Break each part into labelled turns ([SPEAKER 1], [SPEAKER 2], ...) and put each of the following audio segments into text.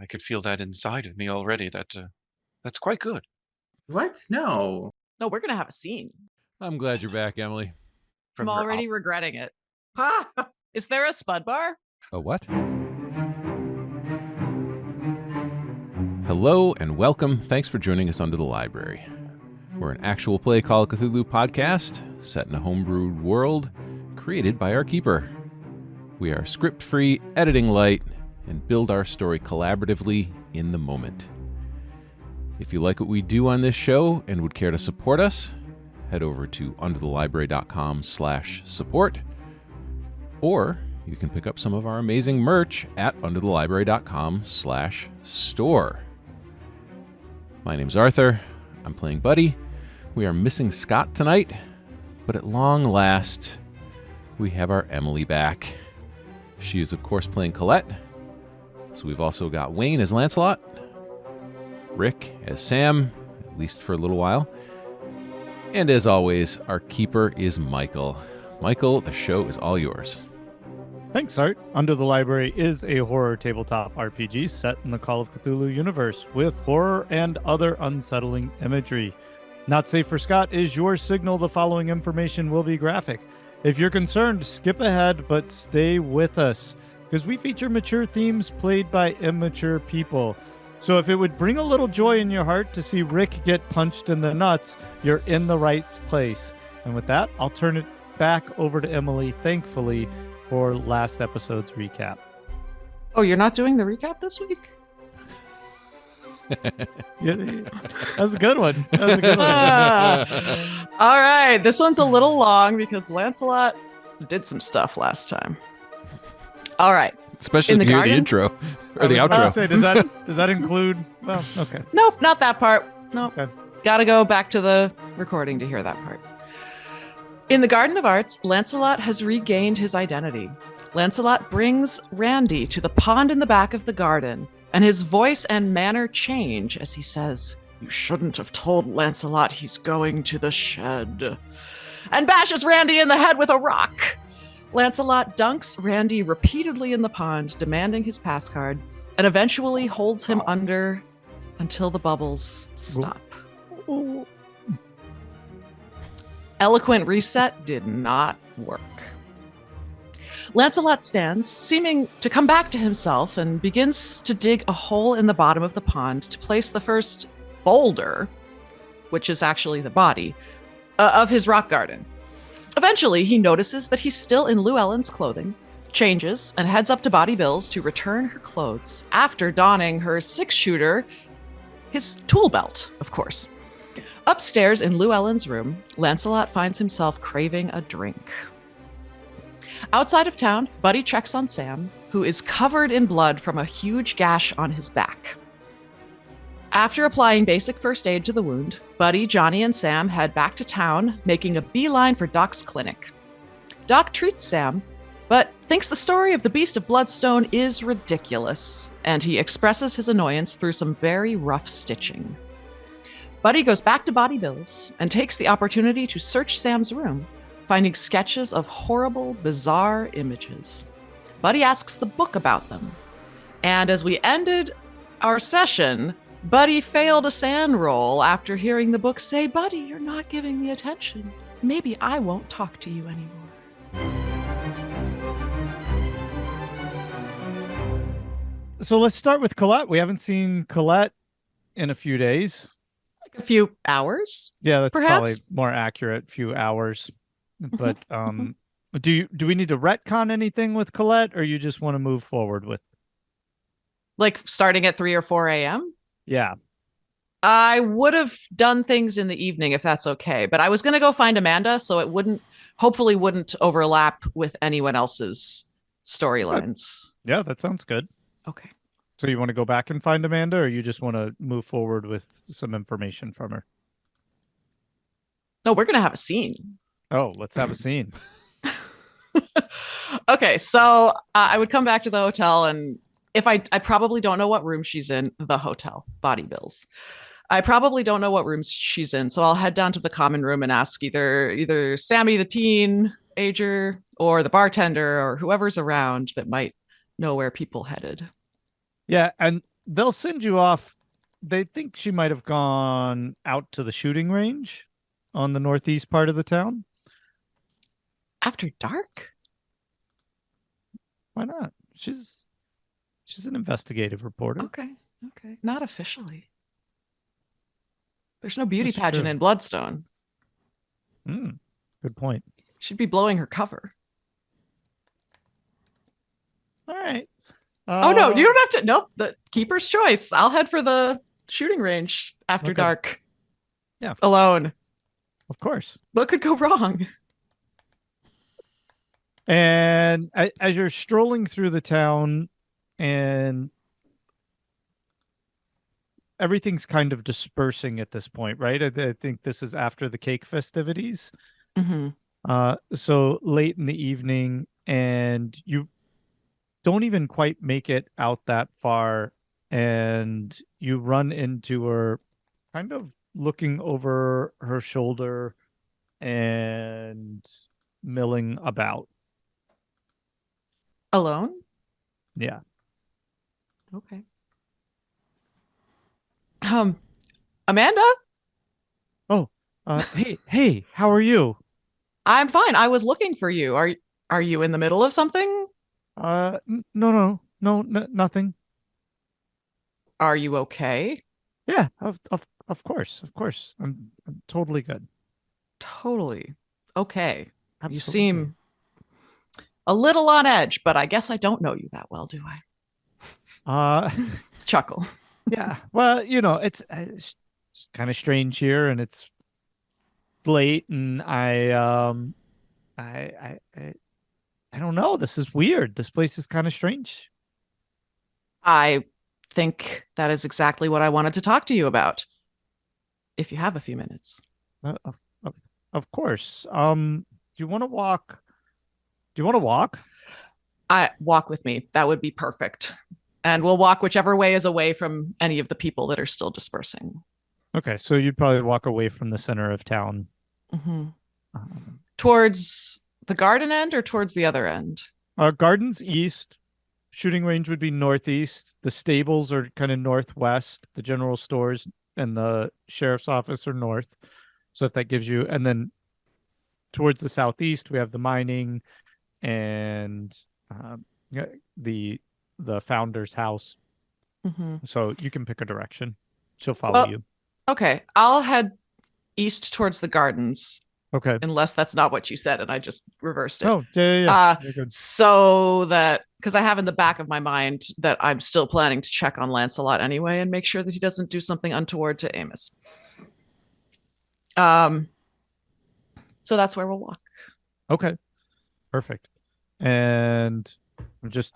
[SPEAKER 1] I could feel that inside of me already. That's quite good.
[SPEAKER 2] What? No.
[SPEAKER 3] No, we're going to have a scene.
[SPEAKER 4] I'm glad you're back, Emily.
[SPEAKER 3] I'm already regretting it. Is there a Spudbar?
[SPEAKER 4] A what? Hello and welcome. Thanks for joining us Under the Library. We're an actual play Call of Cthulhu podcast set in a homebrewed world created by our keeper. We are script-free, editing light, and build our story collaboratively in the moment. If you like what we do on this show and would care to support us, head over to underthelibrary.com/support, or you can pick up some of our amazing merch at underthelibrary.com/store. My name's Arthur. I'm playing Buddy. We are missing Scott tonight, but at long last, we have our Emily back. She is, of course, playing Colette. So we've also got Wayne as Lancelot, Rick as Sam, at least for a little while. And as always, our keeper is Michael. Michael, the show is all yours.
[SPEAKER 5] Thanks, Art. Under the Library is a horror tabletop RPG set in the Call of Cthulhu universe with horror and other unsettling imagery. Not safe for Scott is your signal. The following information will be graphic. If you're concerned, skip ahead, but stay with us, because we feature mature themes played by immature people. So if it would bring a little joy in your heart to see Rick get punched in the nuts, you're in the right place. And with that, I'll turn it back over to Emily, thankfully, for last episode's recap.
[SPEAKER 3] Oh, you're not doing the recap this week?
[SPEAKER 5] Yeah, that's a good one. That's a good one.
[SPEAKER 3] All right. This one's a little long because Lancelot did some stuff last time. All right.
[SPEAKER 4] Especially if you hear the intro or the outro.
[SPEAKER 5] Say, does that include? Well, okay.
[SPEAKER 3] Nope, not that part. Nope.
[SPEAKER 5] Okay.
[SPEAKER 3] Got to go back to the recording to hear that part. In the Garden of Arts, Lancelot has regained his identity. Lancelot brings Randy to the pond in the back of the garden, and his voice and manner change as he says, "You shouldn't have told Lancelot he's going to the shed," and bashes Randy in the head with a rock. Lancelot dunks Randy repeatedly in the pond, demanding his pass card, and eventually holds him under until the bubbles stop. Eloquent reset did not work. Lancelot stands, seeming to come back to himself, and begins to dig a hole in the bottom of the pond to place the first boulder, which is actually the body, of his rock garden. Eventually, he notices that he's still in Llewellyn's clothing, changes, and heads up to Bawdy Bill's to return her clothes after donning her six-shooter, his tool belt, of course. Upstairs in Llewellyn's room, Lancelot finds himself craving a drink. Outside of town, Buddy checks on Sam, who is covered in blood from a huge gash on his back. After applying basic first aid to the wound, Buddy, Johnny, and Sam head back to town, making a beeline for Doc's clinic. Doc treats Sam, but thinks the story of the Beast of Bloodstone is ridiculous, and he expresses his annoyance through some very rough stitching. Buddy goes back to Bawdy Bill's and takes the opportunity to search Sam's room, finding sketches of horrible, bizarre images. Buddy asks the book about them. And as we ended our session, Buddy failed a sand roll after hearing the book say, "Buddy, you're not giving me attention. Maybe I won't talk to you anymore."
[SPEAKER 5] So let's start with Colette. We haven't seen Colette in a few days.
[SPEAKER 3] Like a few hours?
[SPEAKER 5] Yeah, that's
[SPEAKER 3] perhaps
[SPEAKER 5] probably more accurate. Few hours. But do we need to retcon anything with Colette, or you just want to move forward with?
[SPEAKER 3] Like starting at 3 or 4 a.m.?
[SPEAKER 5] Yeah.
[SPEAKER 3] I would have done things in the evening if that's okay, but I was going to go find Amanda, so it hopefully wouldn't overlap with anyone else's storylines.
[SPEAKER 5] Yeah, that sounds good.
[SPEAKER 3] Okay.
[SPEAKER 5] So you want to go back and find Amanda, or you just want to move forward with some information from her?
[SPEAKER 3] No, we're going to have a scene.
[SPEAKER 5] Oh, let's have a scene.
[SPEAKER 3] Okay, so I would come back to the hotel, and if I probably don't know what room she's in, the hotel, Bawdy Bill's. I probably don't know what room she's in, so I'll head down to the common room and ask either Sammy the teenager or the bartender or whoever's around that might know where people headed.
[SPEAKER 5] Yeah, and they'll send you off. They think she might have gone out to the shooting range on the northeast part of the town.
[SPEAKER 3] After dark?
[SPEAKER 5] Why not? She's an investigative reporter.
[SPEAKER 3] Okay. Not officially. There's no beauty
[SPEAKER 5] That's
[SPEAKER 3] pageant
[SPEAKER 5] true.
[SPEAKER 3] in Bloodstone.
[SPEAKER 5] Good point.
[SPEAKER 3] She'd be blowing her cover.
[SPEAKER 5] All right.
[SPEAKER 3] Oh no, you don't have to. Nope. The keeper's choice. I'll head for the shooting range after
[SPEAKER 5] Okay.
[SPEAKER 3] dark.
[SPEAKER 5] Yeah.
[SPEAKER 3] Alone.
[SPEAKER 5] Of course.
[SPEAKER 3] What could go wrong?
[SPEAKER 5] And as you're strolling through the town and everything's kind of dispersing at this point, right? I think this is after the cake festivities.
[SPEAKER 3] Mm-hmm.
[SPEAKER 5] So late in the evening, and you don't even quite make it out that far, and you run into her kind of looking over her shoulder and milling about.
[SPEAKER 3] Alone?
[SPEAKER 5] Yeah.
[SPEAKER 3] Okay. Amanda?
[SPEAKER 5] Hey, how are you?
[SPEAKER 3] I'm fine. I was looking for you. Are you in the middle of something?
[SPEAKER 5] No, nothing.
[SPEAKER 3] Are you okay?
[SPEAKER 5] Yeah, of course. I'm totally good.
[SPEAKER 3] Totally. Okay.
[SPEAKER 5] Absolutely.
[SPEAKER 3] You seem a little on edge, but I guess I don't know you that well, do I? Chuckle.
[SPEAKER 5] Yeah. Well, it's kind of strange here, and it's late, and I don't know. This is weird. This place is kind of strange.
[SPEAKER 3] I think that is exactly what I wanted to talk to you about. If you have a few minutes.
[SPEAKER 5] Of course. Do you want to walk?
[SPEAKER 3] Walk with me. That would be perfect. And we'll walk whichever way is away from any of the people that are still dispersing.
[SPEAKER 5] Okay, so you'd probably walk away from the center of town.
[SPEAKER 3] Mm-hmm. Towards the garden end or towards the other end?
[SPEAKER 5] Garden's east. Shooting range would be northeast. The stables are kind of northwest. The general stores and the sheriff's office are north. So if that gives you, and then towards the southeast, we have the mining and the founder's house.
[SPEAKER 3] Mm-hmm.
[SPEAKER 5] So you can pick a direction. She'll follow you.
[SPEAKER 3] Okay, I'll head east towards the gardens.
[SPEAKER 5] Okay.
[SPEAKER 3] Unless that's not what you said and I just reversed it.
[SPEAKER 5] Oh, yeah. Very good.
[SPEAKER 3] So that, because I have in the back of my mind that I'm still planning to check on Lancelot anyway and make sure that he doesn't do something untoward to Amos. So that's where we'll walk.
[SPEAKER 5] Okay. Perfect. And I'm just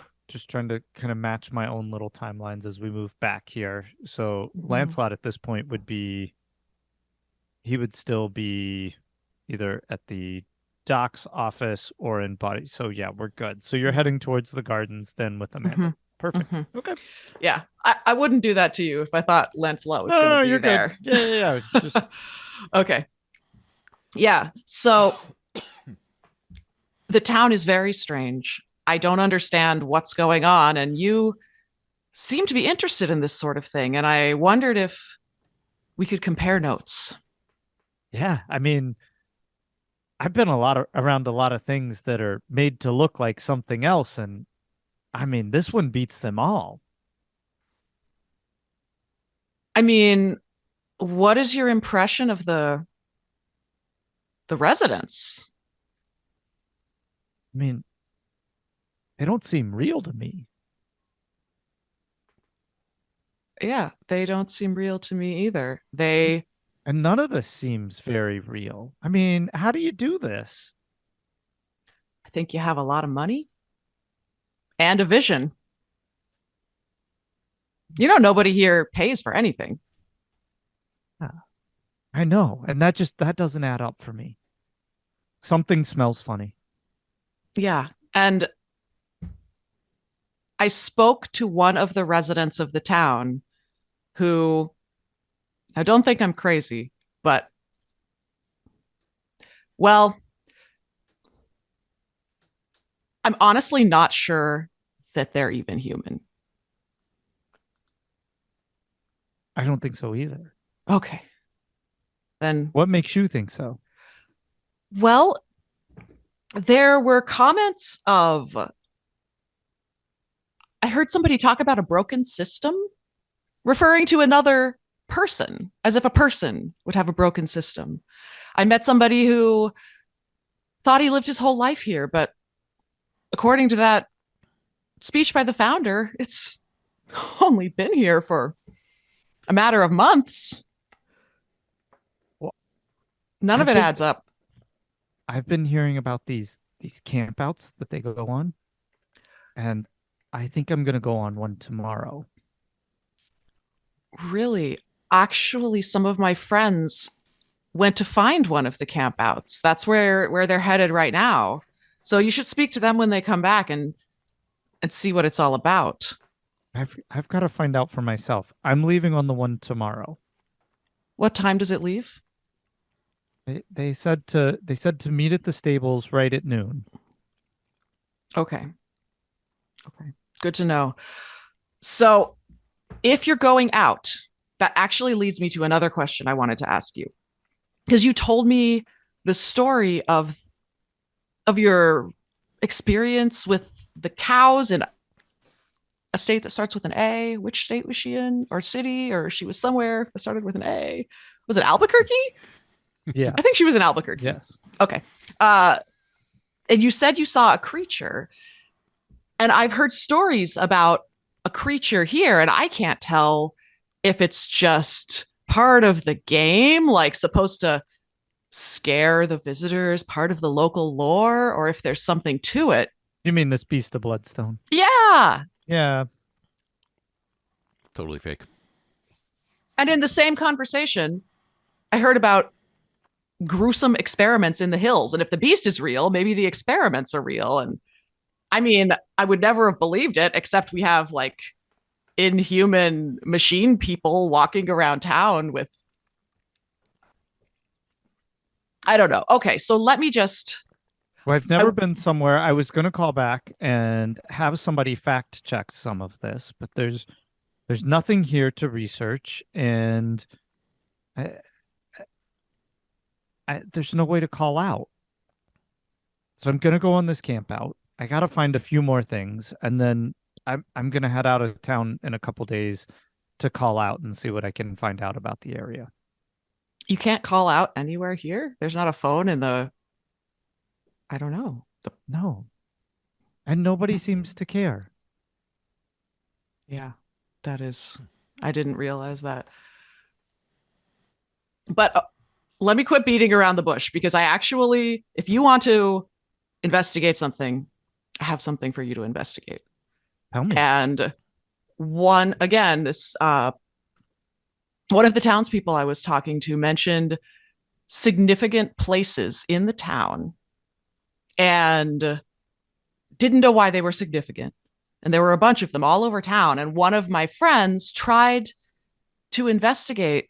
[SPEAKER 5] trying to kind of match my own little timelines as we move back here. So Lancelot at this point he would still be either at the doc's office or in Bawdy. So yeah, we're good. So you're heading towards the gardens then with Amanda. Perfect. Okay.
[SPEAKER 3] Yeah. I wouldn't do that to you if I thought Lancelot was going to be
[SPEAKER 5] you're
[SPEAKER 3] there.
[SPEAKER 5] Good. Yeah. Just...
[SPEAKER 3] Okay. Yeah. So the town is very strange. I don't understand what's going on, and you seem to be interested in this sort of thing, and I wondered if we could compare notes.
[SPEAKER 5] Yeah, I mean, I've been around a lot of things that are made to look like something else, and I mean, this one beats them all.
[SPEAKER 3] I mean, what is your impression of the residents?
[SPEAKER 5] I mean, they don't seem real to me.
[SPEAKER 3] Yeah, they don't seem real to me either.
[SPEAKER 5] And none of this seems very real. I mean, how do you do this?
[SPEAKER 3] I think you have a lot of money and a vision. Nobody here pays for anything.
[SPEAKER 5] I know. And that doesn't add up for me. Something smells funny.
[SPEAKER 3] Yeah. And I spoke to one of the residents of the town who, I don't think I'm crazy, but, well, I'm honestly not sure that they're even human.
[SPEAKER 5] I don't think so either.
[SPEAKER 3] Okay. Then,
[SPEAKER 5] What makes you think so?
[SPEAKER 3] well, there were comments of, I heard somebody talk about a broken system, referring to another person, as if a person would have a broken system. I met somebody who thought he lived his whole life here, but according to that speech by the founder, it's only been here for a matter of months.
[SPEAKER 5] Well,
[SPEAKER 3] None of it adds up.
[SPEAKER 5] I've been hearing about these campouts that they go on, and I think I'm gonna go on one tomorrow.
[SPEAKER 3] Really, actually, some of my friends went to find one of the campouts. That's where they're headed right now. So you should speak to them when they come back and see what it's all about.
[SPEAKER 5] I've got to find out for myself. I'm leaving on the one tomorrow.
[SPEAKER 3] What time does it leave?
[SPEAKER 5] They said to meet at the stables right at noon.
[SPEAKER 3] Okay. Good to know. So if you're going out, that actually leads me to another question I wanted to ask you. Because you told me the story of your experience with the cows in a state that starts with an A. Which state was she in? Or city? Or she was somewhere that started with an A. Was it Albuquerque?
[SPEAKER 5] Yeah.
[SPEAKER 3] I think she was in Albuquerque.
[SPEAKER 5] Yes.
[SPEAKER 3] Okay. And you said you saw a creature. And I've heard stories about a creature here, and I can't tell if it's just part of the game, like supposed to scare the visitors, part of the local lore, or if there's something to it.
[SPEAKER 5] You mean this beast of Bloodstone?
[SPEAKER 3] Yeah.
[SPEAKER 5] Yeah.
[SPEAKER 4] Totally fake.
[SPEAKER 3] And in the same conversation, I heard about gruesome experiments in the hills. And if the beast is real, maybe the experiments are real. And I mean, I would never have believed it, except we have like inhuman machine people walking around town with, I don't know. Okay, so let me just.
[SPEAKER 5] Well, I've never been somewhere. I was going to call back and have somebody fact check some of this, but there's nothing here to research, and there's no way to call out. So I'm going to go on this camp out. I got to find a few more things, and then I'm going to head out of town in a couple days to call out and see what I can find out about the area.
[SPEAKER 3] You can't call out anywhere here? There's not a phone in the, I don't know.
[SPEAKER 5] No. And nobody seems to care.
[SPEAKER 3] Yeah, that is, I didn't realize that. But let me quit beating around the bush, because I actually, if you want to investigate something, I have something for you to investigate.
[SPEAKER 5] Tell me.
[SPEAKER 3] And one, again, this, one of the townspeople I was talking to mentioned significant places in the town and didn't know why they were significant. And there were a bunch of them all over town. And one of my friends tried to investigate,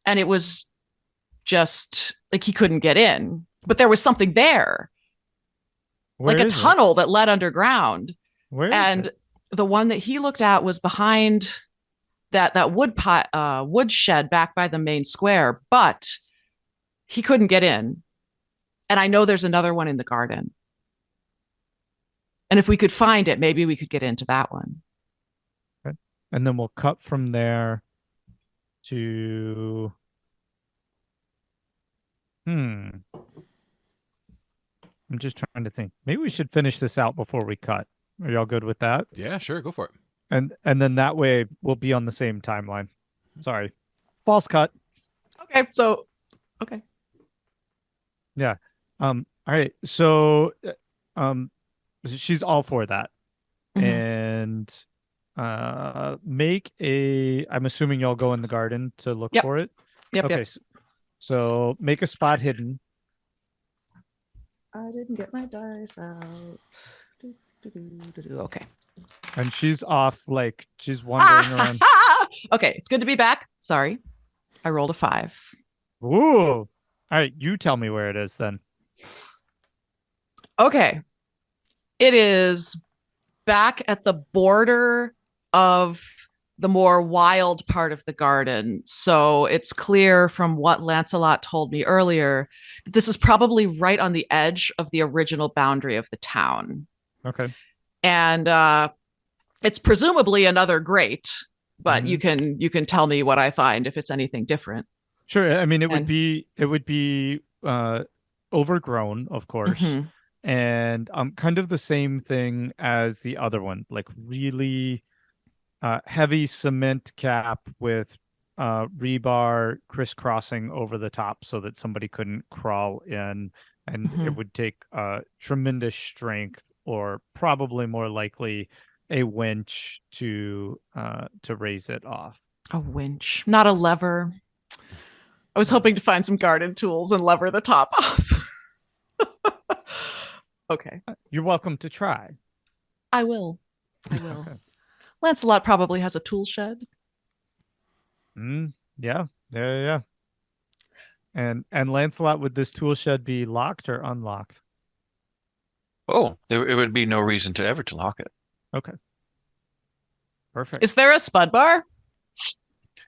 [SPEAKER 3] and it was just like he couldn't get in, but there was something there.
[SPEAKER 5] Where
[SPEAKER 3] like a
[SPEAKER 5] is
[SPEAKER 3] tunnel that led underground.
[SPEAKER 5] Where is
[SPEAKER 3] And
[SPEAKER 5] it?
[SPEAKER 3] the one that he looked at was behind that wood shed back by the main square, but he couldn't get in. And I know there's another one in the garden. And if we could find it, maybe we could get into that one.
[SPEAKER 5] Okay. And then we'll cut from there to I'm just trying to think. Maybe we should finish this out before we cut. Are y'all good with that?
[SPEAKER 4] Yeah, sure. Go for it.
[SPEAKER 5] And then that way we'll be on the same timeline. Sorry. False cut.
[SPEAKER 3] Okay, so okay.
[SPEAKER 5] Yeah. All right. So she's all for that.
[SPEAKER 3] Mhm.
[SPEAKER 5] And make a, I'm assuming y'all go in the garden to look
[SPEAKER 3] Yep.
[SPEAKER 5] for it.
[SPEAKER 3] Yep.
[SPEAKER 5] Okay.
[SPEAKER 3] Yep.
[SPEAKER 5] So make a spot hidden.
[SPEAKER 3] I didn't get my dice out. Okay.
[SPEAKER 5] And she's off, like she's wandering around.
[SPEAKER 3] Okay, it's good to be back. Sorry. I rolled a 5.
[SPEAKER 5] Ooh. All right, you tell me where it is then.
[SPEAKER 3] Okay. It is back at the border of the more wild part of the garden. So it's clear from what Lancelot told me earlier that this is probably right on the edge of the original boundary of the town.
[SPEAKER 5] Okay.
[SPEAKER 3] And it's presumably another grate, but
[SPEAKER 5] Mhm.
[SPEAKER 3] you can tell me what I find if it's anything different.
[SPEAKER 5] Sure. I mean, it would
[SPEAKER 3] And-
[SPEAKER 5] be overgrown, of course,
[SPEAKER 3] Mhm.
[SPEAKER 5] and kind of the same thing as the other one, like really heavy cement cap with rebar crisscrossing over the top so that somebody couldn't crawl in, and it
[SPEAKER 3] Mhm.
[SPEAKER 5] would take tremendous strength, or probably more likely a winch to raise it off.
[SPEAKER 3] A winch, not a lever. I was hoping to find some garden tools and lever the top off. Okay.
[SPEAKER 5] You're welcome to try.
[SPEAKER 3] I will. I will. Lancelot probably has a tool shed.
[SPEAKER 5] Yeah. And Lancelot, would this tool shed be locked or unlocked?
[SPEAKER 1] Oh, it would be no reason to ever to lock it.
[SPEAKER 5] Okay. Perfect.
[SPEAKER 3] Is there a spud bar?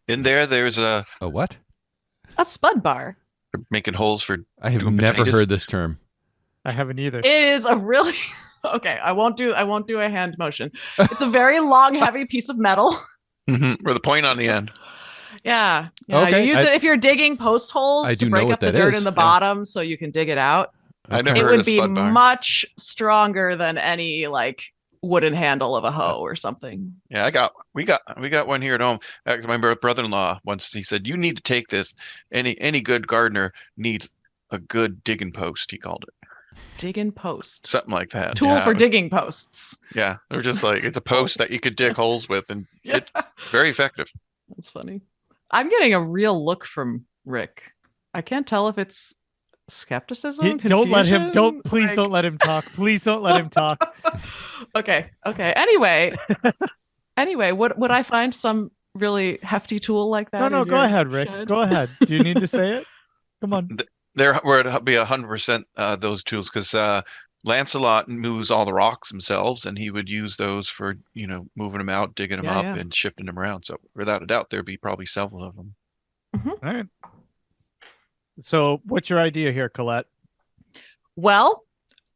[SPEAKER 1] In there, there's a
[SPEAKER 4] A what?
[SPEAKER 3] A spud bar.
[SPEAKER 1] making holes for.
[SPEAKER 4] I have
[SPEAKER 1] Doing
[SPEAKER 4] never
[SPEAKER 1] potatoes.
[SPEAKER 4] heard this term.
[SPEAKER 5] I haven't either.
[SPEAKER 3] It is a really okay. I won't do a hand motion. It's a very long, heavy piece of metal.
[SPEAKER 1] With a point on the end.
[SPEAKER 3] Yeah.
[SPEAKER 4] Okay,
[SPEAKER 3] You use it if you're digging post holes
[SPEAKER 4] I
[SPEAKER 3] to
[SPEAKER 4] do know
[SPEAKER 3] break
[SPEAKER 4] what
[SPEAKER 3] up the
[SPEAKER 4] that
[SPEAKER 3] dirt
[SPEAKER 4] is.
[SPEAKER 3] in the
[SPEAKER 4] Yeah.
[SPEAKER 3] bottom so you can dig it out.
[SPEAKER 1] I never
[SPEAKER 3] It
[SPEAKER 1] heard
[SPEAKER 3] would
[SPEAKER 1] of
[SPEAKER 3] be
[SPEAKER 1] spud bar.
[SPEAKER 3] much stronger than any like wooden handle of a hoe or something.
[SPEAKER 1] Yeah, we got one here at home. My brother-in-law once he said, "You need to take this. Any good gardener needs a good digging post." He called it
[SPEAKER 3] Digging post.
[SPEAKER 1] something like that.
[SPEAKER 3] Tool
[SPEAKER 1] Yeah,
[SPEAKER 3] for
[SPEAKER 1] it was-
[SPEAKER 3] digging posts.
[SPEAKER 1] Yeah, they're just like it's a post that you could dig holes with, and
[SPEAKER 3] Yeah.
[SPEAKER 1] it's very effective.
[SPEAKER 3] That's funny. I'm getting a real look from Rick. I can't tell if it's skepticism.
[SPEAKER 5] Don't let him.
[SPEAKER 3] confusion,
[SPEAKER 5] Please
[SPEAKER 3] like-
[SPEAKER 5] don't let him talk. Please don't let him talk.
[SPEAKER 3] Okay. Anyway, would I find some really hefty tool like that?
[SPEAKER 5] No,
[SPEAKER 3] in
[SPEAKER 5] go
[SPEAKER 3] your
[SPEAKER 5] ahead, Rick.
[SPEAKER 3] shed?
[SPEAKER 5] Go ahead. Do you need to say it? Come on.
[SPEAKER 1] There would be 100% those tools because Lancelot moves all the rocks himself, and he would use those for moving them out, digging them
[SPEAKER 3] Yeah,
[SPEAKER 1] up,
[SPEAKER 3] yeah.
[SPEAKER 1] and shifting them around. So without a doubt, there'd be probably several of them.
[SPEAKER 5] All right. So, what's your idea here, Colette?
[SPEAKER 3] Well,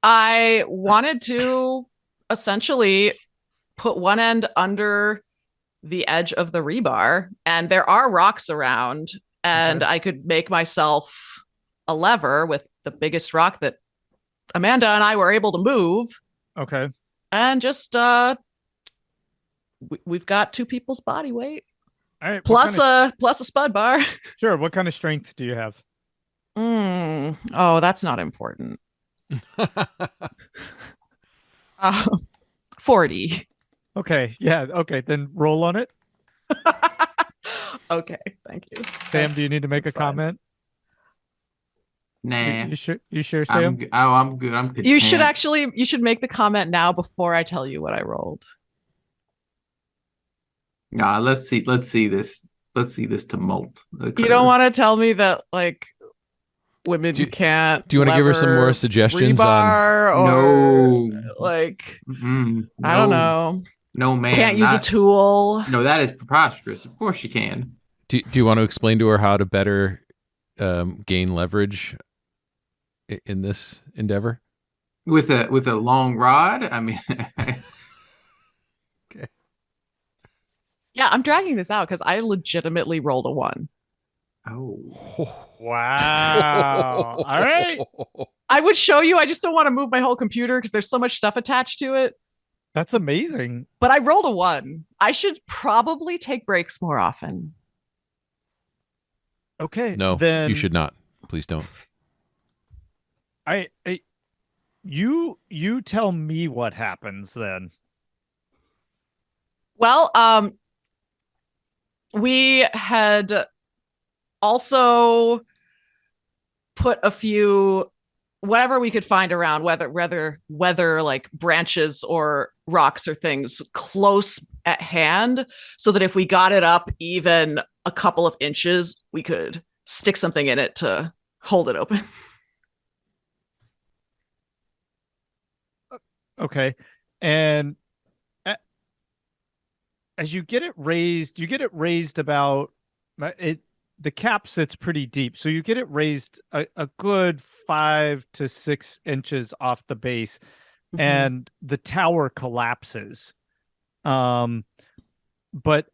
[SPEAKER 3] I wanted to essentially put one end under the edge of the rebar, and there are rocks around, and
[SPEAKER 5] Okay.
[SPEAKER 3] I could make myself a lever with the biggest rock that Amanda and I were able to move,
[SPEAKER 5] Okay.
[SPEAKER 3] and just we've got two people's body weight
[SPEAKER 5] All right.
[SPEAKER 3] plus a spud bar.
[SPEAKER 5] Sure. What kind of strength do you have?
[SPEAKER 3] Oh, that's not important. 40.
[SPEAKER 5] Okay. Yeah. Okay. Then roll on it.
[SPEAKER 3] Okay, thank you.
[SPEAKER 5] Sam, do you need to make a
[SPEAKER 3] that's fine.
[SPEAKER 5] comment?
[SPEAKER 2] Nah.
[SPEAKER 5] You sure,
[SPEAKER 2] I'm,
[SPEAKER 5] Sam?
[SPEAKER 2] I'm good. I'm good.
[SPEAKER 3] You should make the comment now before I tell you what I rolled.
[SPEAKER 2] Nah, let's see this. Let's see this tumult. Occur.
[SPEAKER 3] You don't want to tell me that like women
[SPEAKER 4] Do you-
[SPEAKER 3] can't.
[SPEAKER 4] Do you want to give her some more
[SPEAKER 3] lever
[SPEAKER 4] suggestions on?
[SPEAKER 3] rebar or
[SPEAKER 2] No.
[SPEAKER 3] like
[SPEAKER 2] Mm-mm.
[SPEAKER 3] I don't
[SPEAKER 2] No.
[SPEAKER 3] know.
[SPEAKER 2] No, man.
[SPEAKER 3] Can't use a
[SPEAKER 2] not-
[SPEAKER 3] tool.
[SPEAKER 2] No, that is preposterous. Of course you can.
[SPEAKER 4] Do you want to explain to her how to better gain leverage in this endeavor?
[SPEAKER 2] With a long rod. I mean,
[SPEAKER 3] Yeah, I'm dragging this out because I legitimately rolled a 1.
[SPEAKER 2] oh,
[SPEAKER 5] Wow. All right.
[SPEAKER 3] I would show you. I just don't want to move my whole computer because there's so much stuff attached to it.
[SPEAKER 5] That's amazing.
[SPEAKER 3] But I rolled a 1. I should probably take breaks more often.
[SPEAKER 5] Okay.
[SPEAKER 4] No,
[SPEAKER 5] Then
[SPEAKER 4] you should not. Please don't.
[SPEAKER 5] You tell me what happens then.
[SPEAKER 3] Well, we had also put a few whatever we could find around, whether like branches or rocks or things close at hand, so that if we got it up even a couple of inches, we could stick something in it to hold it open.
[SPEAKER 5] Okay. And as you get it raised, you get it raised about it. The cap sits pretty deep, so you get it raised a good 5 to 6 inches off the base, and the tower collapses. But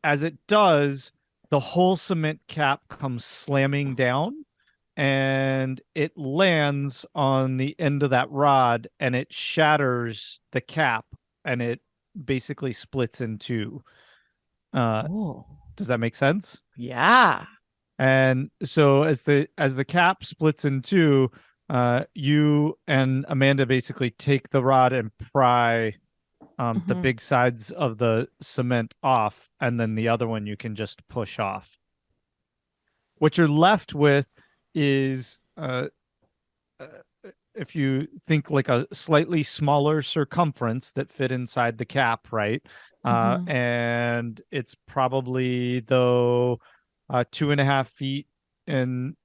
[SPEAKER 5] as it does, the whole cement cap comes slamming down, and it lands on the end of that rod, and it shatters the cap, and it basically splits in two.
[SPEAKER 3] Oh.
[SPEAKER 5] Does that make sense?
[SPEAKER 3] Yeah.
[SPEAKER 5] And so as the cap splits in two, you and Amanda basically take the rod and pry the big sides of the cement off, and then the other one you can just push off. What you're left with is, if you think like a slightly smaller circumference that fit inside the cap, right? And it's probably, though, 2.5 feet in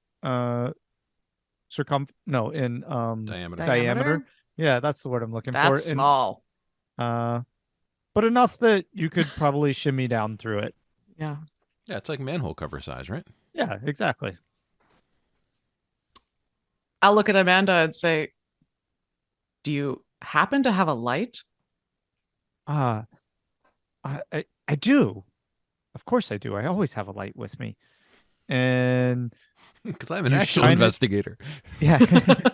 [SPEAKER 5] diameter. Yeah, that's the word I'm looking for.
[SPEAKER 3] That's small.
[SPEAKER 5] But enough that you could probably shimmy down through it.
[SPEAKER 3] Yeah.
[SPEAKER 4] Yeah, it's like manhole cover size, right?
[SPEAKER 5] Yeah, exactly.
[SPEAKER 3] I'll look at Amanda and say, do you happen to have a light?
[SPEAKER 5] I do. Of course I do. I always have a light with me. And
[SPEAKER 4] because I'm an actual investigator.
[SPEAKER 5] Yeah.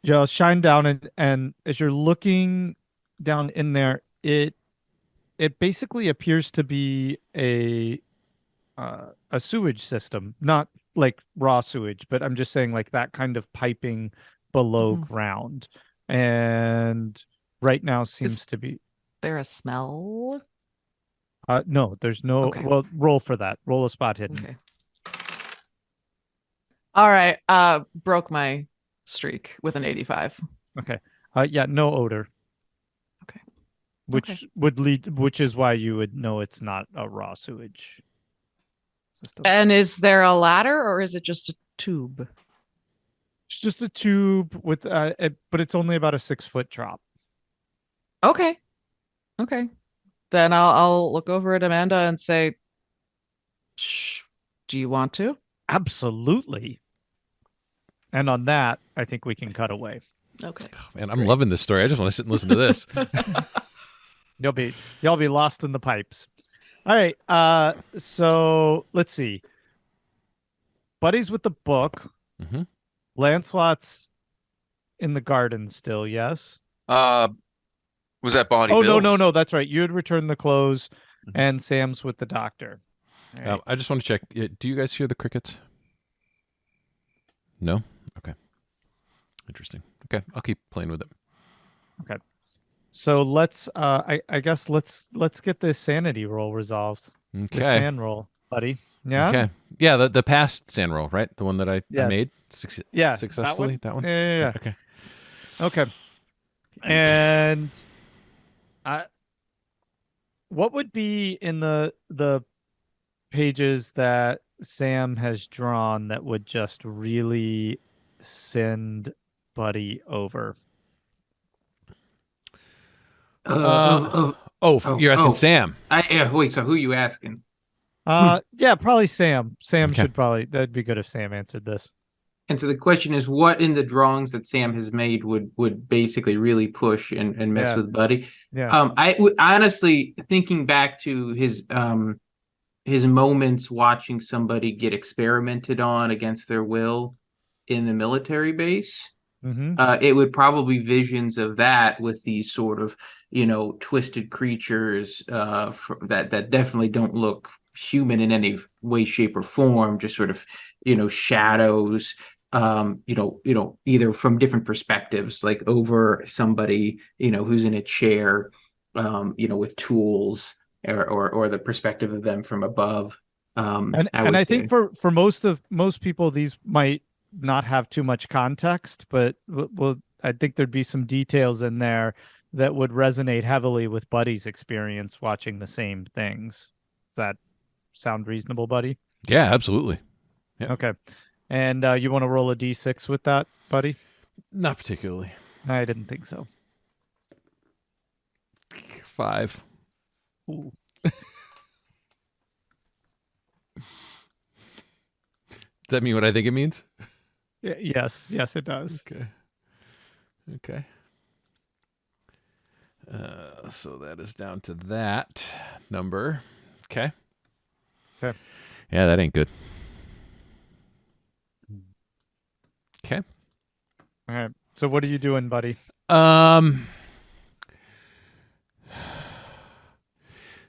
[SPEAKER 5] You'll shine down, and as you're looking down in there, it basically appears to be a sewage system, not like raw sewage, but I'm just saying like that kind of piping below ground. And right now seems to be.
[SPEAKER 3] There a smell?
[SPEAKER 5] No, there's no.
[SPEAKER 3] Okay.
[SPEAKER 5] Well, roll for that. Roll a spot hidden.
[SPEAKER 3] Okay. All right. Broke my streak with an 85.
[SPEAKER 5] Okay. Yeah, no odor.
[SPEAKER 3] Okay.
[SPEAKER 5] Which is why you would know it's not a raw sewage system.
[SPEAKER 3] And is there a ladder, or is it just a tube?
[SPEAKER 5] It's just a tube with but it's only about a 6-foot drop.
[SPEAKER 3] Okay. Then I'll look over at Amanda and say, shh, do you want to?
[SPEAKER 5] Absolutely. And on that, I think we can cut away.
[SPEAKER 3] Okay.
[SPEAKER 4] Man, I'm loving this story. I just want to sit and listen to this.
[SPEAKER 5] Y'all be lost in the pipes. All right. So let's see. Buddy's with the book. Lancelot's in the garden still, yes?
[SPEAKER 1] Was that Bawdy
[SPEAKER 5] Bill?
[SPEAKER 1] Bill's?
[SPEAKER 5] No. That's right. You had returned the clothes, and Sam's with the doctor. Right.
[SPEAKER 4] I just want to check. Do you guys hear the crickets? No? Okay. Interesting. Okay, I'll keep playing with it.
[SPEAKER 5] Okay. So let's I guess let's get this sanity roll resolved.
[SPEAKER 4] Okay.
[SPEAKER 5] The sand roll, buddy. Yeah.
[SPEAKER 4] Okay. Yeah, the past sand roll, right? The one that I made successfully. That one?
[SPEAKER 5] Yeah. Okay. And what would be in the pages that Sam has drawn that would just really send Buddy over?
[SPEAKER 4] You're asking Sam.
[SPEAKER 2] Wait, so who are you asking?
[SPEAKER 5] Yeah, probably Sam. Sam should probably. That'd be good if Sam answered this.
[SPEAKER 2] And so the question is, what in the drawings that Sam has made would basically really push and mess with Buddy?
[SPEAKER 5] Yeah.
[SPEAKER 2] I honestly, thinking back to his moments watching somebody get experimented on against their will in the military base, it would probably be visions of that with these sort of, twisted creatures that definitely don't look human in any way, shape, or form, just sort of, shadows, either from different perspectives, like over somebody, who's in a chair, with tools, or the perspective of them from above.
[SPEAKER 5] I think for most people, these might not have too much context, but I think there'd be some details in there that would resonate heavily with Buddy's experience watching the same things. Does that sound reasonable, Buddy?
[SPEAKER 4] Yeah, absolutely. Yeah.
[SPEAKER 5] Okay. And you want to roll a d6 with that, Buddy?
[SPEAKER 4] Not particularly.
[SPEAKER 5] I didn't think so.
[SPEAKER 4] 5.
[SPEAKER 5] Ooh.
[SPEAKER 4] Does that mean what I think it means?
[SPEAKER 5] Yes, it does.
[SPEAKER 4] Okay. So that is down to that number. Okay. Yeah, that ain't good. Okay.
[SPEAKER 5] All right. So what are you doing, buddy?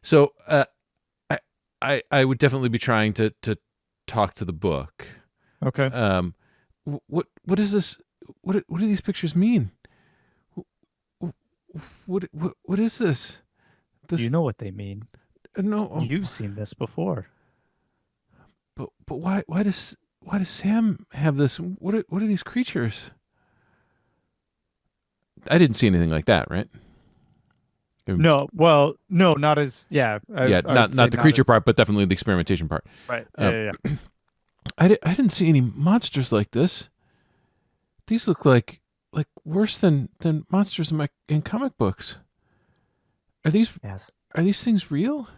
[SPEAKER 4] So I would definitely be trying to talk to the book.
[SPEAKER 5] Okay.
[SPEAKER 4] What is this? What do these pictures mean? What is this?
[SPEAKER 5] You know what they mean.
[SPEAKER 4] No,
[SPEAKER 5] You've seen this before.
[SPEAKER 4] but why does Sam have this? What are these creatures? I didn't see anything like that, right?
[SPEAKER 5] No, well, no, not as not
[SPEAKER 4] the creature part, but definitely the experimentation part.
[SPEAKER 5] Right. Yeah.
[SPEAKER 4] I didn't see any monsters like this. These look like worse than monsters in comic books. Are these things real?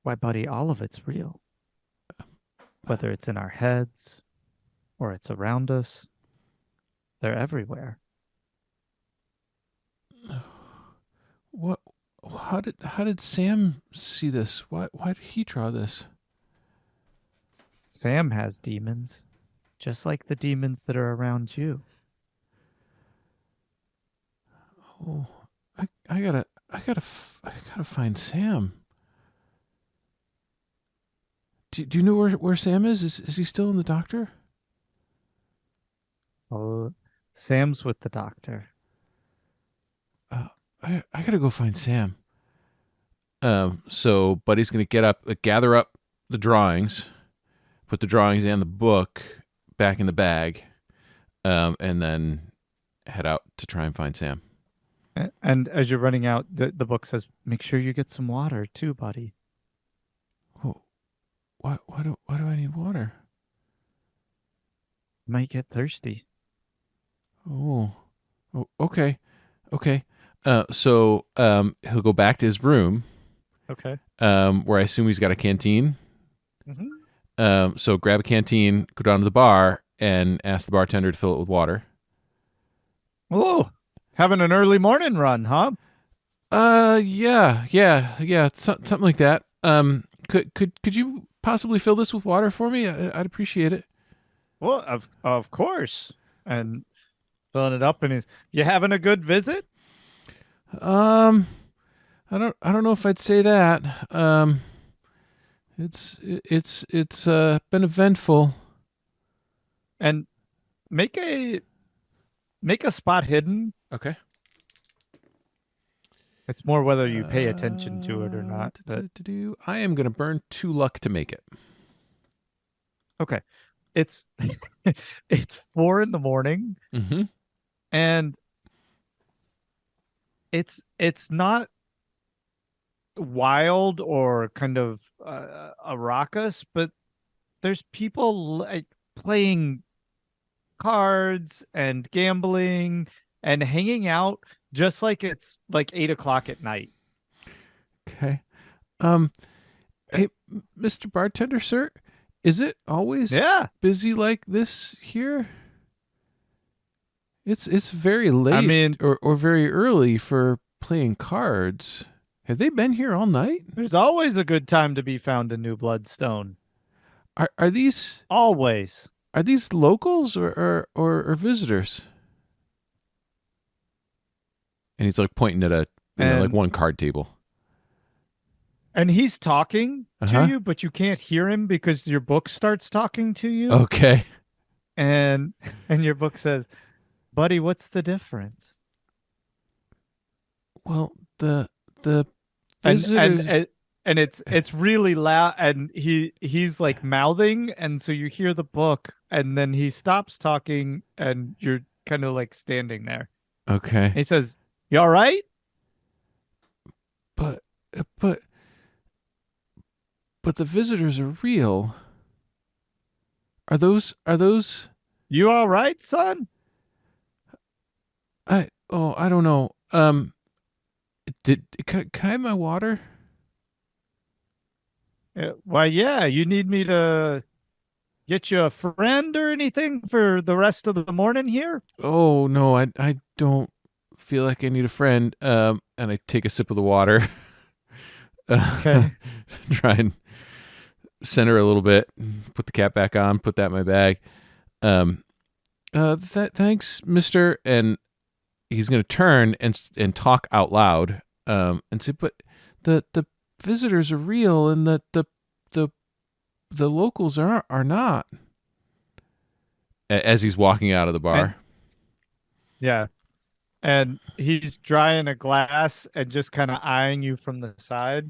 [SPEAKER 5] Why, buddy, all of it's real. Whether it's in our heads or it's around us, they're everywhere.
[SPEAKER 4] What? How did Sam see this? Why did he draw this?
[SPEAKER 5] Sam has demons, just like the demons that are around you.
[SPEAKER 4] Oh, I gotta find Sam. Do you know where Sam is? Is he still in the doctor?
[SPEAKER 5] Oh, Sam's with the doctor.
[SPEAKER 4] I gotta go find Sam. So Buddy's gonna gather up the drawings, put the drawings and the book back in the bag, and then head out to try and find Sam.
[SPEAKER 5] And as you're running out, the book says, "Make sure you get some water too, buddy."
[SPEAKER 4] Oh, why do I need water?
[SPEAKER 5] You might get thirsty.
[SPEAKER 4] Oh, okay. So he'll go back to his room.
[SPEAKER 5] Okay.
[SPEAKER 4] Where I assume he's got a canteen.
[SPEAKER 5] Mm-hmm.
[SPEAKER 4] So grab a canteen, go down to the bar, and ask the bartender to fill it with water.
[SPEAKER 5] Oh, having an early morning run, huh?
[SPEAKER 4] Yeah, something like that. Could you possibly fill this with water for me? I'd appreciate it.
[SPEAKER 5] Well, of course. And filling it up, and you having a good visit?
[SPEAKER 4] I don't know if I'd say that. It's been eventful.
[SPEAKER 5] And make a spot hidden.
[SPEAKER 4] Okay.
[SPEAKER 5] It's more whether you pay attention to it or not. But...
[SPEAKER 4] I am going to burn 2 luck to make it.
[SPEAKER 5] Okay. It's 4 in the morning.
[SPEAKER 4] Mm-hmm.
[SPEAKER 5] And it's not wild or kind of a raucous, but there's people like playing cards and gambling and hanging out just like it's like 8:00 at night.
[SPEAKER 4] Okay. Hey, Mr. Bartender, sir, is it always busy like this here? It's very late,
[SPEAKER 5] I mean,
[SPEAKER 4] or very early for playing cards. Have they been here all night?
[SPEAKER 5] There's always a good time to be found in New Bloodstone.
[SPEAKER 4] Are these
[SPEAKER 5] always?
[SPEAKER 4] Are these locals or visitors? And he's like pointing at like one card table.
[SPEAKER 5] And he's talking to you, but you can't hear him because your book starts talking to you.
[SPEAKER 4] Okay.
[SPEAKER 5] And your book says, "Buddy, what's the difference?"
[SPEAKER 4] Well, the visitors...
[SPEAKER 5] and it's really loud, and he's like mouthing, and so you hear the book, and then he stops talking, and you're kind of like standing there.
[SPEAKER 4] Okay.
[SPEAKER 5] And he says, "You all right?"
[SPEAKER 4] But the visitors are real. Are those
[SPEAKER 5] You all right, son?
[SPEAKER 4] I don't know. Can I have my water?
[SPEAKER 5] Why, yeah, you need me to get you a friend or anything for the rest of the morning here?
[SPEAKER 4] Oh no, I don't feel like I need a friend. And I take a sip of the water.
[SPEAKER 5] Okay.
[SPEAKER 4] Try and center a little bit. Put the cap back on. Put that in my bag. Thanks, Mister. And he's going to turn and talk out loud. And say, but the visitors are real, and the locals are not. As he's walking out of the bar.
[SPEAKER 5] Yeah. And he's drying a glass and just kind of eyeing you from the side.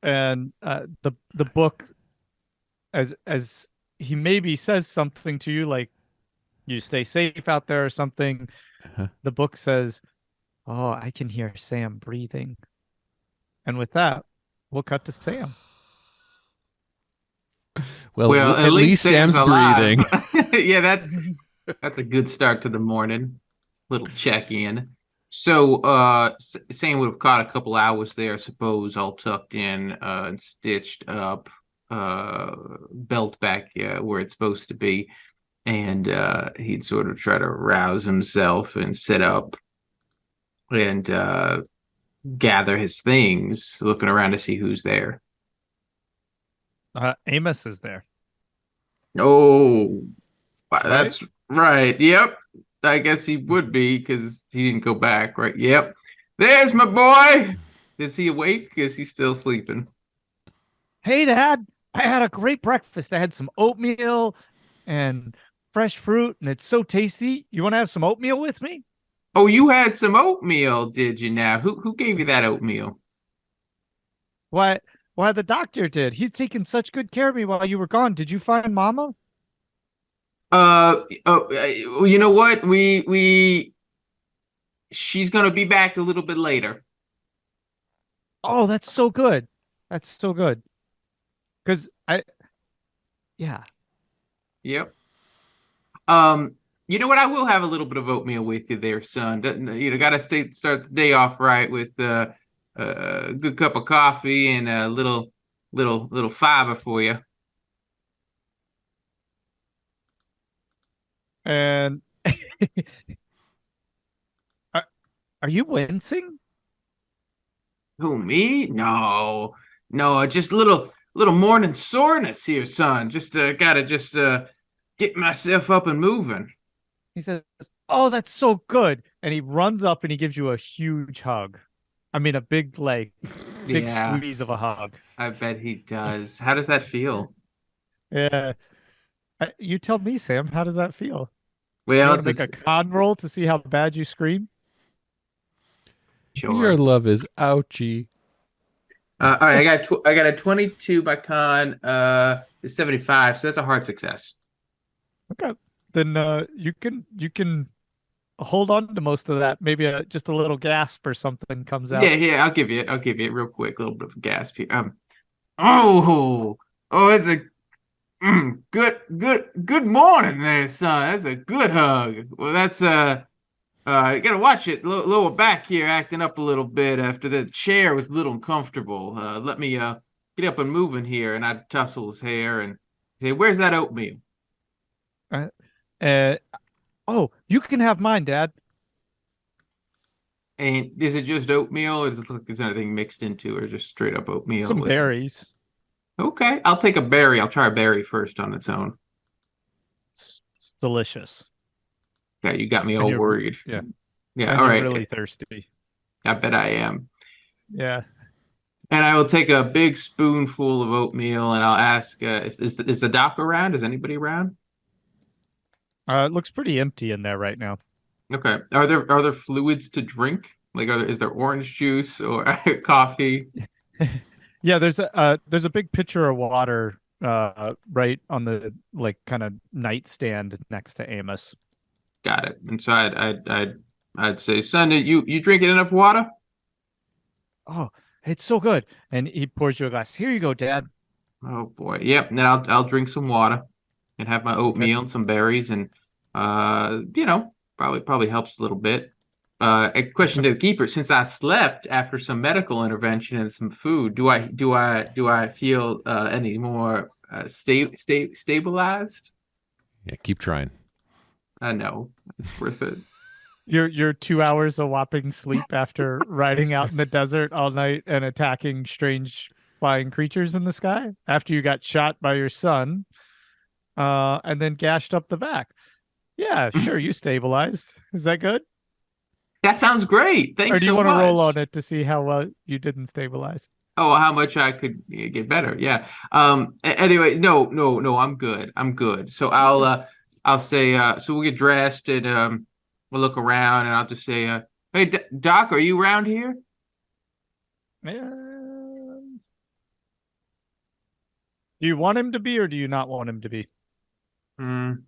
[SPEAKER 5] And the book, as he maybe says something to you like, you stay safe out there or something, the book says, oh, I can hear Sam breathing. And with that, we'll cut to Sam.
[SPEAKER 4] Well, at least Sam's breathing.
[SPEAKER 2] Yeah, that's a good start to the morning. Little check-in. So Sam would have caught a couple hours there, I suppose, all tucked in and stitched up, belt back where it's supposed to be. And he'd sort of try to rouse himself and sit up and gather his things, looking around to see who's there.
[SPEAKER 5] Amos is there.
[SPEAKER 2] Oh, that's right. Yep. I guess he would be because he didn't go back, right? Yep. There's my boy. Is he awake? Is he still sleeping?
[SPEAKER 5] Hey, Dad. I had a great breakfast. I had some oatmeal and fresh fruit, and it's so tasty. You want to have some oatmeal with me?
[SPEAKER 2] Oh, you had some oatmeal, did you now? Who gave you that oatmeal?
[SPEAKER 5] Why, the doctor did. He's taking such good care of me while you were gone. Did you find Mama?
[SPEAKER 2] You know what? She's gonna be back a little bit later.
[SPEAKER 5] Oh, that's so good. That's so good. Because yeah.
[SPEAKER 2] Yep. You know what? I will have a little bit of oatmeal with you there, son. Gotta start the day off right with a good cup of coffee and a little fiber for you.
[SPEAKER 5] And are you wincing?
[SPEAKER 2] Who, me? No, just little morning soreness here, son. Just gotta get myself up and moving.
[SPEAKER 5] He says, "Oh, that's so good," and he runs up and he gives you a huge hug. I mean, a big squeeze of a hug.
[SPEAKER 2] I bet he does. How does that feel?
[SPEAKER 5] Yeah, you tell me, Sam. How does that feel?
[SPEAKER 2] Well,
[SPEAKER 5] you want to make a con roll to see how bad you scream?
[SPEAKER 2] Sure.
[SPEAKER 4] Your love is ouchie.
[SPEAKER 2] All right, I got a 22 by con. It's 75, so that's a hard success.
[SPEAKER 5] Okay, then you can hold on to most of that. Maybe just a little gasp or something comes out.
[SPEAKER 2] Yeah, I'll give you it real quick. A little bit of a gasp here. Oh, it's a good morning there, son. That's a good hug. Well, that's you gotta watch it. Lower back here, acting up a little bit after the chair was a little uncomfortable. Let me get up and moving here, and I'd tussle his hair and say, "Where's that oatmeal?"
[SPEAKER 5] Oh, you can have mine, Dad.
[SPEAKER 2] And is it just oatmeal, or does it look like there's anything mixed into, or just straight up oatmeal?
[SPEAKER 5] Some berries.
[SPEAKER 2] Okay, I'll take a berry. I'll try a berry first on its own.
[SPEAKER 5] It's delicious.
[SPEAKER 2] Yeah, you got me all worried.
[SPEAKER 5] Yeah.
[SPEAKER 2] Yeah, all right.
[SPEAKER 5] Really thirsty.
[SPEAKER 2] I bet I am.
[SPEAKER 5] Yeah.
[SPEAKER 2] And I will take a big spoonful of oatmeal, and I'll ask, is the doc around? Is anybody around?
[SPEAKER 5] It looks pretty empty in there right now.
[SPEAKER 2] Okay. Are there fluids to drink? Like, is there orange juice or coffee?
[SPEAKER 5] Yeah, there's a big pitcher of water right on the kind of nightstand next to Amos.
[SPEAKER 2] Got it. And so I'd say, son, you drinking enough water?
[SPEAKER 5] Oh, it's so good. And he pours you a glass. Here you go, Dad.
[SPEAKER 2] Oh boy. Yep. And then I'll drink some water and have my oatmeal and some berries, and probably helps a little bit. A question to the keeper: since I slept after some medical intervention and some food, do I feel any more stabilized?
[SPEAKER 4] Yeah, keep trying.
[SPEAKER 2] No, it's worth it.
[SPEAKER 5] Your 2 hours of whopping sleep after riding out in the desert all night and attacking strange flying creatures in the sky after you got shot by your son, and then gashed up the back. Yeah, sure, you stabilized. Is that good?
[SPEAKER 2] That sounds great. Thanks.
[SPEAKER 5] Or do you
[SPEAKER 2] so
[SPEAKER 5] want to
[SPEAKER 2] much.
[SPEAKER 5] roll on it to see how well you didn't stabilize?
[SPEAKER 2] Oh, how much I could get better? Yeah. Anyway, no. I'm good. So I'll say. So we'll get dressed and we'll look around and I'll just say, hey, Doc, are you around here?
[SPEAKER 5] Do you want him to be, or do you not want him to be?
[SPEAKER 2] It's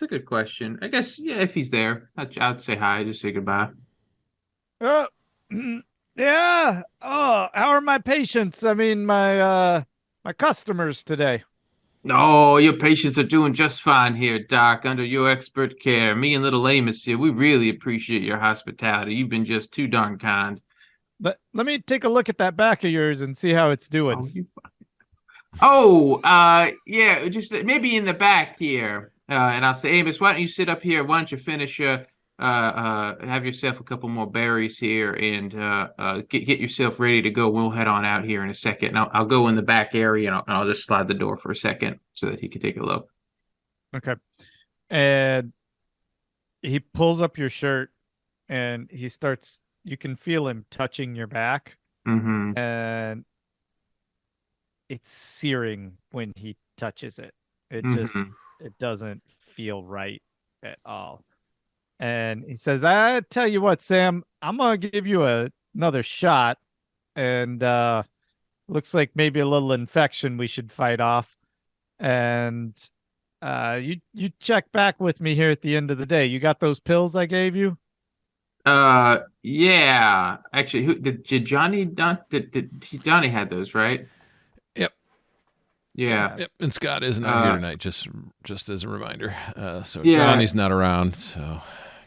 [SPEAKER 2] a good question. I guess, yeah, if he's there, I'd say hi, just say goodbye.
[SPEAKER 5] Yeah. Oh, how are my patients? I mean, my customers today.
[SPEAKER 2] Oh, your patients are doing just fine here, Doc, under your expert care. Me and little Amos here, we really appreciate your hospitality. You've been just too darn kind.
[SPEAKER 5] Let me take a look at that back of yours and see how it's doing.
[SPEAKER 2] Yeah, just maybe in the back here. And I'll say, Amos, why don't you sit up here? Why don't you finish have yourself a couple more berries here and get yourself ready to go. We'll head on out here in a second. And I'll go in the back area and I'll just slide the door for a second so that he can take a look.
[SPEAKER 5] Okay. And he pulls up your shirt and you can feel him touching your back.
[SPEAKER 2] Mm-hmm.
[SPEAKER 5] And it's searing when he touches it. It doesn't feel right at all. And he says, I tell you what, Sam, I'm going to give you another shot. And looks like maybe a little infection we should fight off. And you check back with me here at the end of the day. You got those pills I gave you?
[SPEAKER 2] Yeah. Actually, did Johnny Johnny had those, right?
[SPEAKER 4] Yep.
[SPEAKER 2] Yeah.
[SPEAKER 4] Yep. And Scott is not here tonight, just as a reminder. So
[SPEAKER 2] yeah.
[SPEAKER 4] Johnny's not around, so I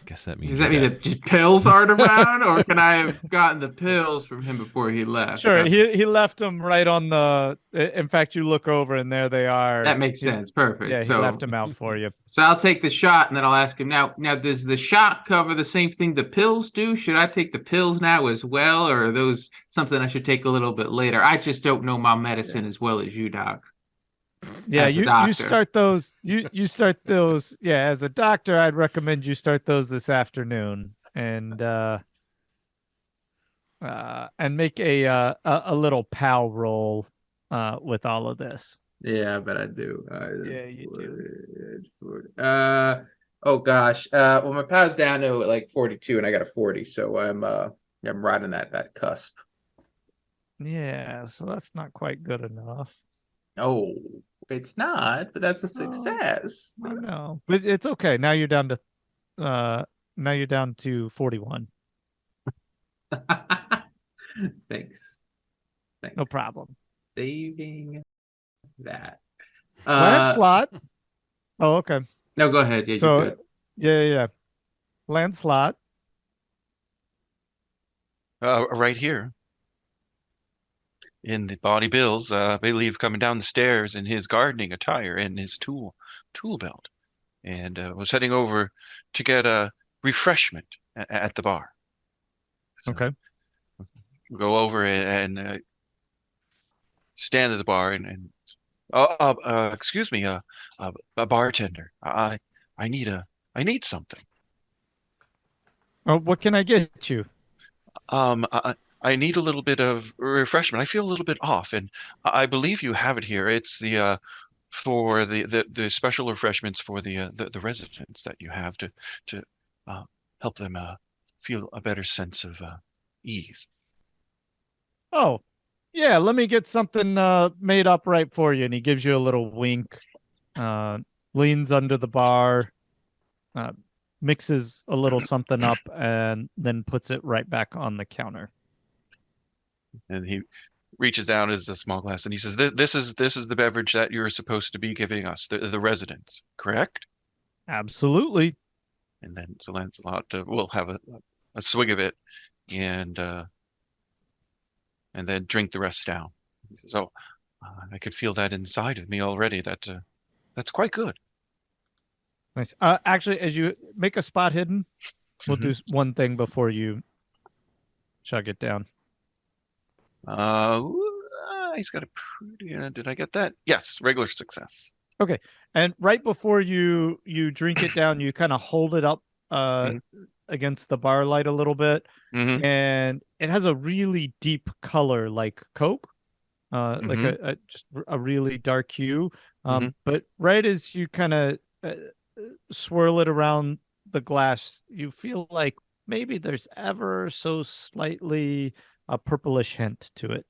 [SPEAKER 4] guess that means.
[SPEAKER 2] Does that mean that just pills aren't around, or can I have gotten the pills from him before he left?
[SPEAKER 5] Sure, he left them right on the. In fact, you look over and there they are.
[SPEAKER 2] That makes sense. Perfect.
[SPEAKER 5] Yeah, he left them out for you.
[SPEAKER 2] So I'll take the shot and then I'll ask him now. Does the shot cover the same thing the pills do? Should I take the pills now as well, or are those something I should take a little bit later? I just don't know my medicine as well as you, Doc.
[SPEAKER 5] Yeah, you start those. You start those. Yeah, as a doctor, I'd recommend you start those this afternoon, and make a little POW roll with all of this.
[SPEAKER 2] Yeah, I bet I do.
[SPEAKER 5] Yeah, you
[SPEAKER 2] do. Oh gosh. Well, my POW's down to like 42, and I got a 40, so I'm riding that cusp.
[SPEAKER 5] Yeah, so that's not quite good enough.
[SPEAKER 2] Oh, it's not, but that's a success.
[SPEAKER 5] I know, but it's okay. Now you're down to 41.
[SPEAKER 2] Thanks.
[SPEAKER 5] No problem.
[SPEAKER 2] Saving that.
[SPEAKER 5] Lancelot. Oh, okay.
[SPEAKER 2] No, go ahead.
[SPEAKER 5] Yeah, yeah. Lancelot.
[SPEAKER 1] Right here. In the Bawdy Bill's, I believe, coming down the stairs in his gardening attire and his tool belt, and was heading over to get a refreshment at the bar. So
[SPEAKER 5] okay.
[SPEAKER 1] Go over and stand at the bar and excuse me, a bartender. I need something.
[SPEAKER 5] Oh, what can I get you?
[SPEAKER 1] I need a little bit of refreshment. I feel a little bit off, and I believe you have it here. It's the for the special refreshments for the residents that you have to help them feel a better sense of ease.
[SPEAKER 5] Oh, yeah. Let me get something made up right for you. And he gives you a little wink. Leans under the bar, mixes a little something up, and then puts it right back on the counter.
[SPEAKER 1] And he reaches down as a small glass and he says, this is the beverage that you're supposed to be giving us, the residents, correct?
[SPEAKER 5] Absolutely.
[SPEAKER 1] And then so Lancelot will have a swig of it and then drink the rest down. He says, "Oh, I could feel that inside of me already. That's quite good."
[SPEAKER 5] Nice. Actually, as you make a spot hidden, we'll do one thing before you chug it down.
[SPEAKER 1] He's got a pretty. Did I get that? Yes, regular success.
[SPEAKER 5] Okay, and right before you drink it down, you kind of hold it up against the bar light a little bit, and it has a really deep color like Coke, like just a really dark hue. But right as you kind of swirl it around the glass, you feel like maybe there's ever so slightly a purplish hint to it.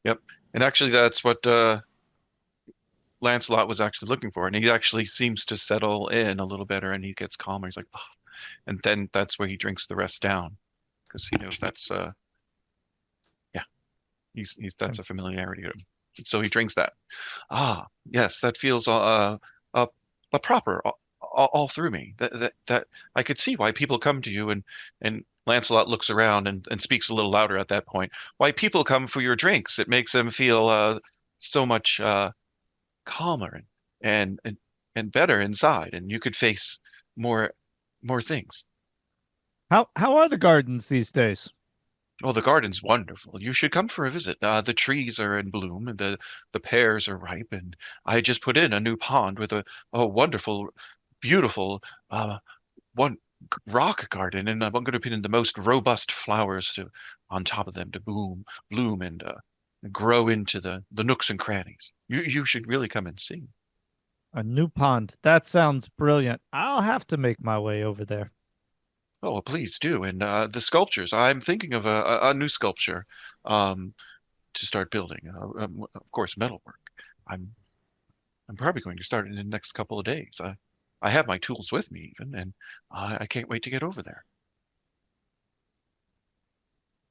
[SPEAKER 1] Yep, and actually that's what Lancelot was actually looking for, and he actually seems to settle in a little better, and he gets calmer. He's like, oh. And then that's where he drinks the rest down, because he knows that's that's a familiarity to him. So he drinks that. Ah, yes, that feels a proper all through me. That I could see why people come to you, and Lancelot looks around and speaks a little louder at that point. Why people come for your drinks? It makes them feel so much calmer and better inside, and you could face more things.
[SPEAKER 5] How are the gardens these days?
[SPEAKER 1] Oh, the garden's wonderful. You should come for a visit. The trees are in bloom, and the pears are ripe, and I just put in a new pond with a wonderful, beautiful one rock garden, and I'm going to put in the most robust flowers on top of them to bloom, and grow into the nooks and crannies. You should really come and see.
[SPEAKER 5] A new pond. That sounds brilliant. I'll have to make my way over there.
[SPEAKER 1] Oh, please do. And the sculptures. I'm thinking of a new sculpture to start building. Of course, metalwork. I'm probably going to start in the next couple of days. I have my tools with me even, and I can't wait to get over there.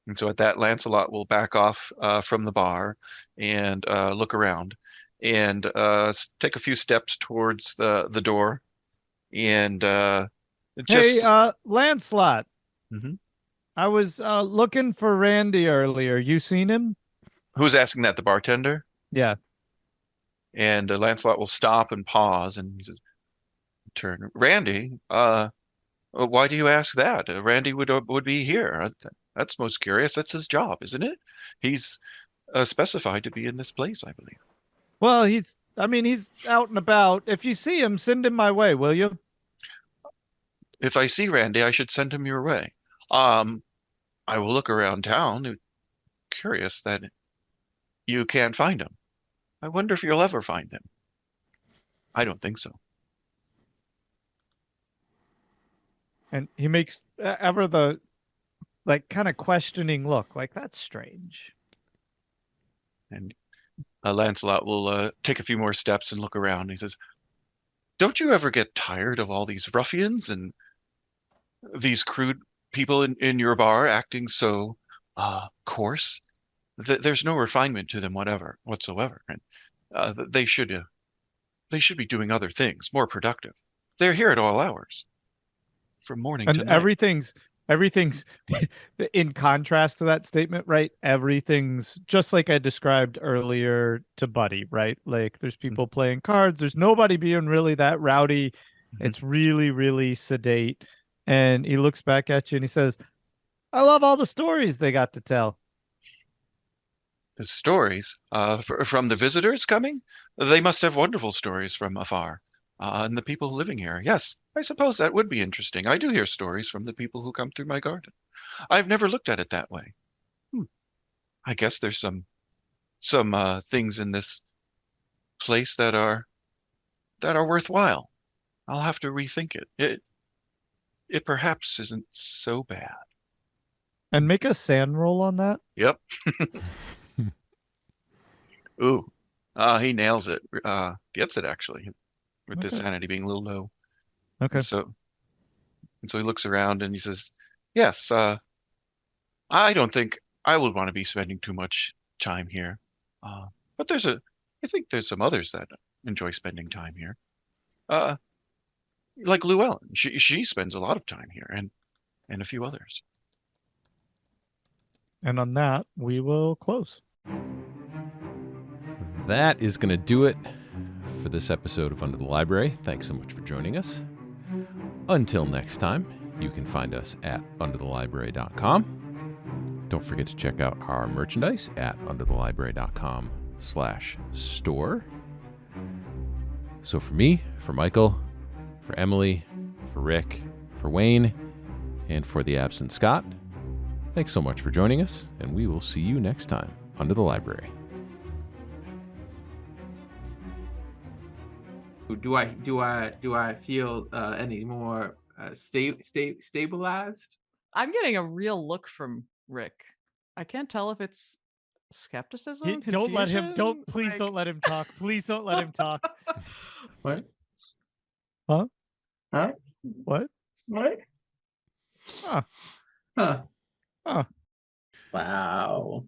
[SPEAKER 1] And so at that, Lancelot will back off from the bar and look around and take a few steps towards the door and just.
[SPEAKER 5] Hey, Lancelot.
[SPEAKER 1] Mhm.
[SPEAKER 5] I was looking for Randy earlier. You seen him?
[SPEAKER 1] Who's asking that? The bartender?
[SPEAKER 5] Yeah.
[SPEAKER 1] And Lancelot will stop and pause and he says, turn. Randy, why do you ask that? Randy would be here. That's most curious. That's his job, isn't it? He's specified to be in this place, I believe.
[SPEAKER 5] Well, he's out and about. If you see him, send him my way, will you?
[SPEAKER 1] If I see Randy, I should send him your way. I will look around town. Curious that you can't find him. I wonder if you'll ever find him. I don't think so.
[SPEAKER 5] And he makes ever the kind of questioning look, like that's strange.
[SPEAKER 1] And Lancelot will take a few more steps and look around. He says, "Don't you ever get tired of all these ruffians and these crude people in your bar acting so coarse? There's no refinement to them whatsoever. And they should be doing other things, more productive. They're here at all hours, from morning to
[SPEAKER 5] And
[SPEAKER 1] night."
[SPEAKER 5] everything's in contrast to that statement, right? Everything's just like I described earlier to Buddy, right? Like there's people playing cards. There's nobody being really that rowdy. It's really, really sedate. And he looks back at you and he says, "I love all the stories they got to tell."
[SPEAKER 1] The stories from the visitors coming? They must have wonderful stories from afar. And the people living here. Yes, I suppose that would be interesting. I do hear stories from the people who come through my garden. I've never looked at it that way. I guess there's some things in this place that are worthwhile. I'll have to rethink it. It perhaps isn't so bad.
[SPEAKER 5] And make a sand roll on that.
[SPEAKER 1] Yep. Ooh. He nails it. Gets it actually. With his sanity being a little low.
[SPEAKER 5] Okay.
[SPEAKER 1] And so he looks around and he says, "Yes, I don't think I would want to be spending too much time here. But I think there's some others that enjoy spending time here. like Llewellyn. She spends a lot of time here, and a few others.
[SPEAKER 5] And on that, we will close.
[SPEAKER 4] That is going to do it for this episode of Under the Library. Thanks so much for joining us. Until next time, you can find us at underthelibrary.com. Don't forget to check out our merchandise at underthelibrary.com/store. So for me, for Michael, for Emily, for Rick, for Wayne, and for the absent Scott, thanks so much for joining us, and we will see you next time under the library.
[SPEAKER 2] Do I feel any more stabilized?
[SPEAKER 3] I'm getting a real look from Rick. I can't tell if it's skepticism.
[SPEAKER 5] Don't let him. Please
[SPEAKER 3] like...
[SPEAKER 5] don't let him talk. Please don't let him talk.
[SPEAKER 2] What?
[SPEAKER 5] Huh?
[SPEAKER 2] Huh?
[SPEAKER 5] What?
[SPEAKER 2] What?
[SPEAKER 5] Huh.
[SPEAKER 2] Huh.
[SPEAKER 5] Huh.
[SPEAKER 2] Wow.